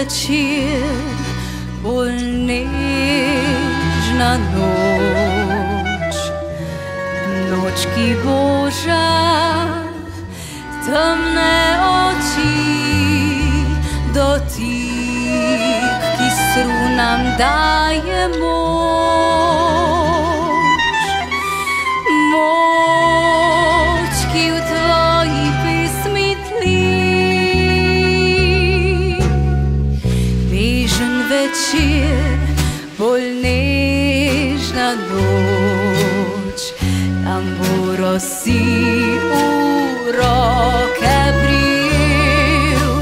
večer, bolj nežna noč, noč, ki boža temne oči, dotik, ki strunam daje moč, ki v tvoji pesmi tli. Nežen večer, bolj nežna noč, tamburo si v roke prijel,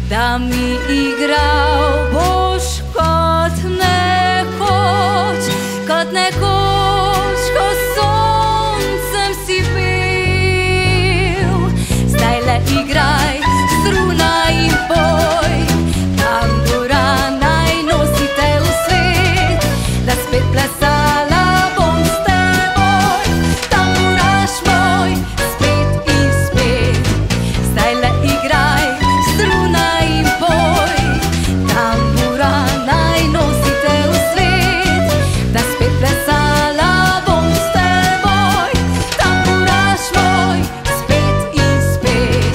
da mi igral boš kot nekoč, ko soncem si pel. Zdaj le igraj, strunaj in poj, tambura naj nosi te v svet, da spet plesala bom s teboj. Tamburaš moj, spet in spet. Zdaj le igraj, strunaj in poj, tambura naj nosi te v svet, da spet plesala bom s teboj. Tamburaš moj, spet in spet.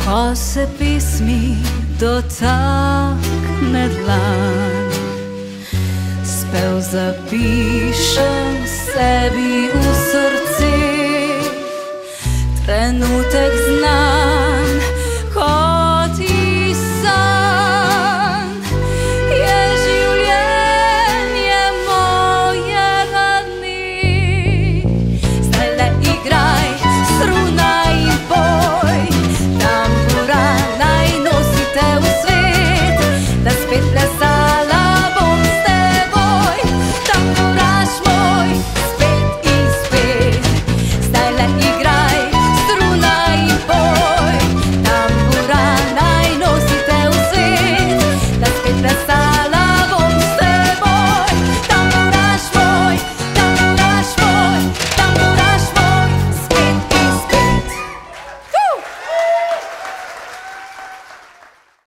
Ko se pesmi dotakne dlan, spev zapišem sebi v srce, trenutek